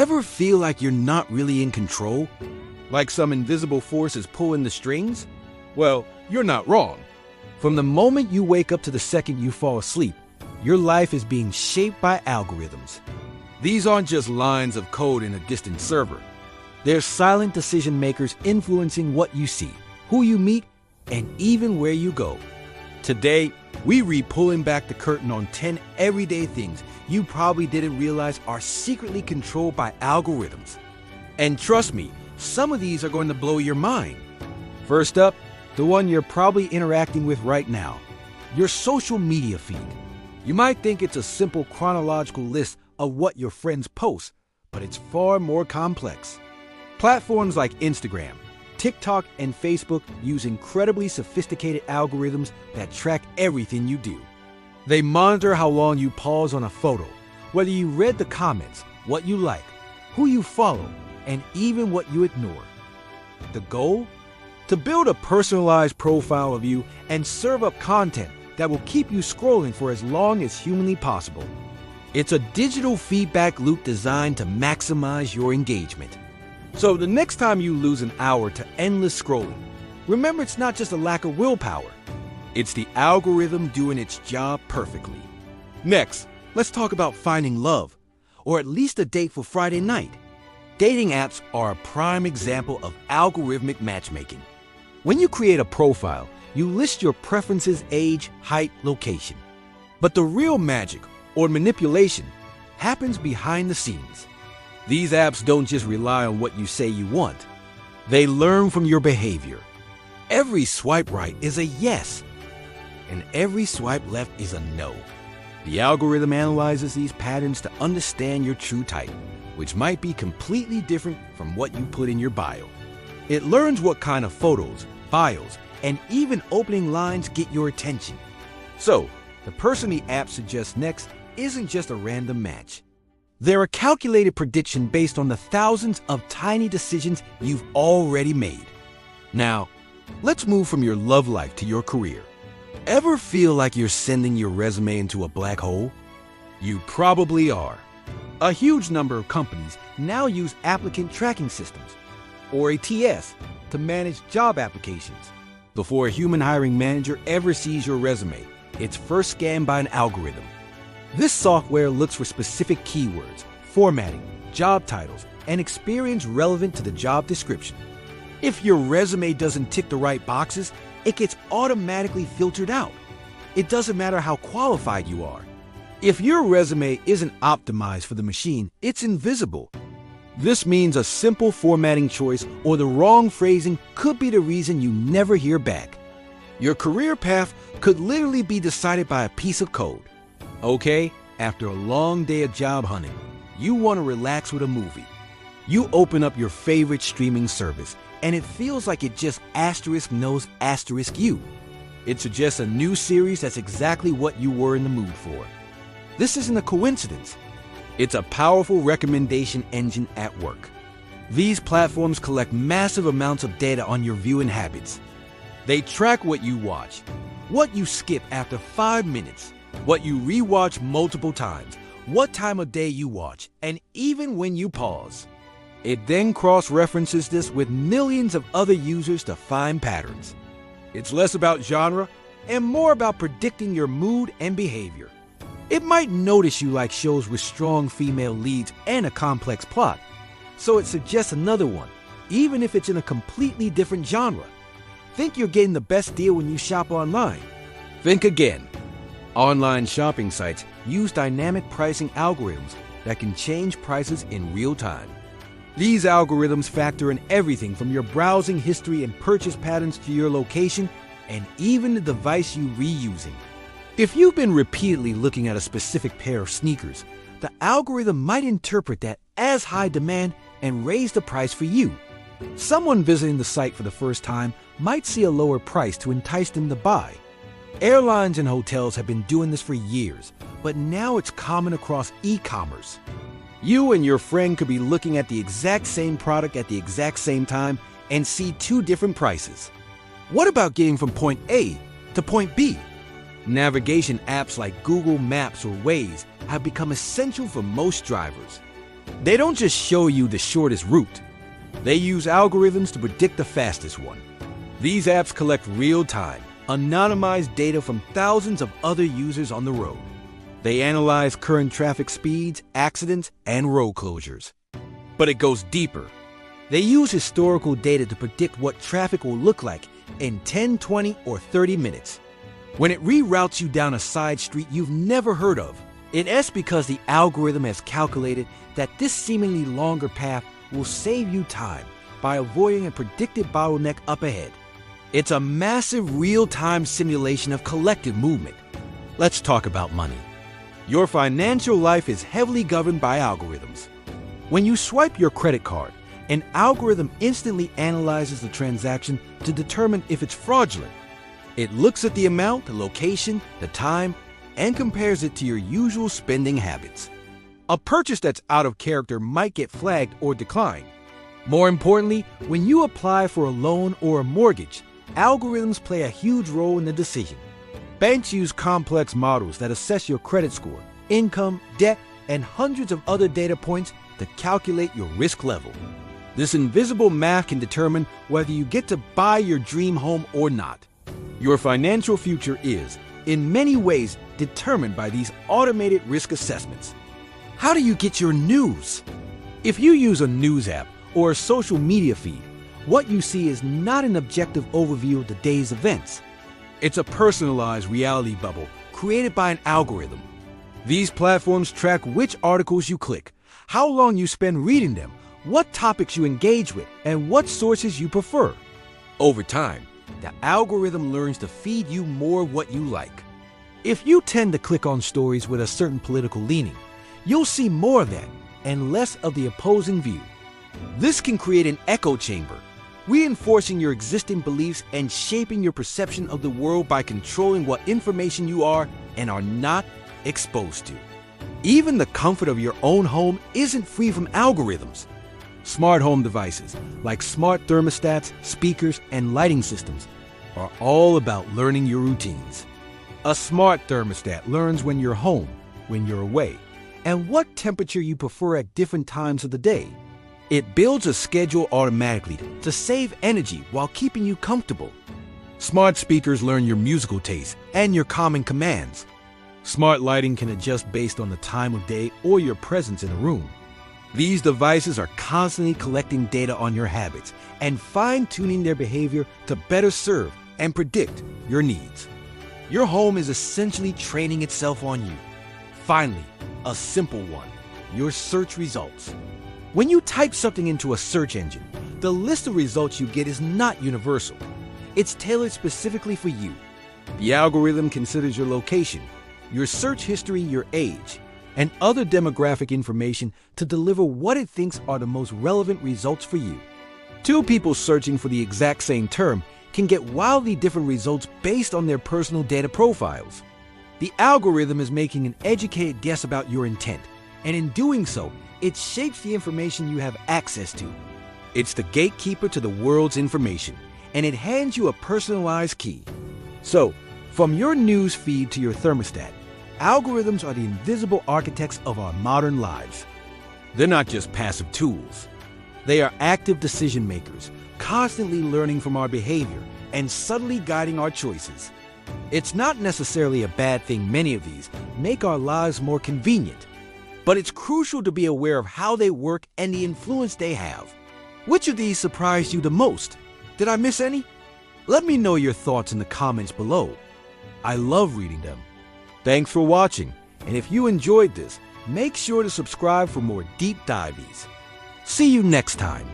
Ever feel like you're not really in control? Like some invisible force is pulling the strings? Well, you're not wrong. From the moment you wake up to the second you fall asleep, your life is being shaped by algorithms. These aren't just lines of code in a distant server. They're silent decision makers influencing what you see, who you meet, and even where you go. Today, we read pulling back the curtain on 10 everyday things you probably didn't realize are secretly controlled by algorithms. And trust me, some of these are going to blow your mind. First up, the one you're probably interacting with right now, your social media feed. You might think it's a simple chronological list of what your friends post, but it's far more complex. Platforms like Instagram, TikTok, and Facebook use incredibly sophisticated algorithms that track everything you do. They monitor how long you pause on a photo, whether you read the comments, what you like, who you follow, and even what you ignore. The goal? To build a personalized profile of you and serve up content that will keep you scrolling for as long as humanly possible. It's a digital feedback loop designed to maximize your engagement. So the next time you lose an hour to endless scrolling, remember it's not just a lack of willpower. It's the algorithm doing its job perfectly. Next, let's talk about finding love, or at least a date for Friday night. Dating apps are a prime example of algorithmic matchmaking. When you create a profile, you list your preferences, age, height, location. But the real magic, or manipulation, happens behind the scenes. These apps don't just rely on what you say you want. They learn from your behavior. Every swipe right is a yes, and every swipe left is a no. The algorithm analyzes these patterns to understand your true type, which might be completely different from what you put in your bio. It learns what kind of photos, bios, and even opening lines get your attention. So, the person the app suggests next isn't just a random match. They're a calculated prediction based on the thousands of tiny decisions you've already made. Now, let's move from your love life to your career. Ever feel like you're sending your resume into a black hole? You probably are. A huge number of companies now use applicant tracking systems, or ATS, to manage job applications. Before a human hiring manager ever sees your resume, it's first scanned by an algorithm. This software looks for specific keywords, formatting, job titles, and experience relevant to the job description. If your resume doesn't tick the right boxes, it gets automatically filtered out. It doesn't matter how qualified you are. If your resume isn't optimized for the machine, it's invisible. This means a simple formatting choice or the wrong phrasing could be the reason you never hear back. Your career path could literally be decided by a piece of code. Okay, after a long day of job hunting, you want to relax with a movie. You open up your favorite streaming service, and it feels like it just *knows *you. It suggests a new series that's exactly what you were in the mood for. This isn't a coincidence. It's a powerful recommendation engine at work. These platforms collect massive amounts of data on your viewing habits. They track what you watch, what you skip after 5 minutes, what you rewatch multiple times, what time of day you watch, and even when you pause. It then cross-references this with millions of other users to find patterns. It's less about genre and more about predicting your mood and behavior. It might notice you like shows with strong female leads and a complex plot, so it suggests another one, even if it's in a completely different genre. Think you're getting the best deal when you shop online? Think again. Online shopping sites use dynamic pricing algorithms that can change prices in real time. These algorithms factor in everything from your browsing history and purchase patterns to your location and even the device you're reusing. If you've been repeatedly looking at a specific pair of sneakers, the algorithm might interpret that as high demand and raise the price for you. Someone visiting the site for the first time might see a lower price to entice them to buy. Airlines and hotels have been doing this for years, but now it's common across e-commerce. You and your friend could be looking at the exact same product at the exact same time and see 2 different prices. What about getting from point A to point B? Navigation apps like Google Maps or Waze have become essential for most drivers. They don't just show you the shortest route. They use algorithms to predict the fastest one. These apps collect real-time, anonymized data from thousands of other users on the road. They analyze current traffic speeds, accidents, and road closures. But it goes deeper. They use historical data to predict what traffic will look like in 10, 20, or 30 minutes. When it reroutes you down a side street you've never heard of, it's because the algorithm has calculated that this seemingly longer path will save you time by avoiding a predicted bottleneck up ahead. It's a massive real-time simulation of collective movement. Let's talk about money. Your financial life is heavily governed by algorithms. When you swipe your credit card, an algorithm instantly analyzes the transaction to determine if it's fraudulent. It looks at the amount, the location, the time, and compares it to your usual spending habits. A purchase that's out of character might get flagged or declined. More importantly, when you apply for a loan or a mortgage, algorithms play a huge role in the decision. Banks use complex models that assess your credit score, income, debt, and hundreds of other data points to calculate your risk level. This invisible math can determine whether you get to buy your dream home or not. Your financial future is, in many ways, determined by these automated risk assessments. How do you get your news? If you use a news app or a social media feed, what you see is not an objective overview of the day's events. It's a personalized reality bubble created by an algorithm. These platforms track which articles you click, how long you spend reading them, what topics you engage with, and what sources you prefer. Over time, the algorithm learns to feed you more what you like. If you tend to click on stories with a certain political leaning, you'll see more of that and less of the opposing view. This can create an echo chamber, reinforcing your existing beliefs and shaping your perception of the world by controlling what information you are and are not exposed to. Even the comfort of your own home isn't free from algorithms. Smart home devices like smart thermostats, speakers, and lighting systems are all about learning your routines. A smart thermostat learns when you're home, when you're away, and what temperature you prefer at different times of the day. It builds a schedule automatically to save energy while keeping you comfortable. Smart speakers learn your musical taste and your calming commands. Smart lighting can adjust based on the time of day or your presence in a room. These devices are constantly collecting data on your habits and fine-tuning their behavior to better serve and predict your needs. Your home is essentially training itself on you. Finally, a simple one: your search results. When you type something into a search engine, the list of results you get is not universal. It's tailored specifically for you. The algorithm considers your location, your search history, your age, and other demographic information to deliver what it thinks are the most relevant results for you. Two people searching for the exact same term can get wildly different results based on their personal data profiles. The algorithm is making an educated guess about your intent, and in doing so, it shapes the information you have access to. It's the gatekeeper to the world's information, and it hands you a personalized key. So, from your news feed to your thermostat, algorithms are the invisible architects of our modern lives. They're not just passive tools. They are active decision makers, constantly learning from our behavior and subtly guiding our choices. It's not necessarily a bad thing many of these make our lives more convenient, but it's crucial to be aware of how they work and the influence they have. Which of these surprised you the most? Did I miss any? Let me know your thoughts in the comments below. I love reading them. Thanks for watching, and if you enjoyed this, make sure to subscribe for more deep dives. See you next time.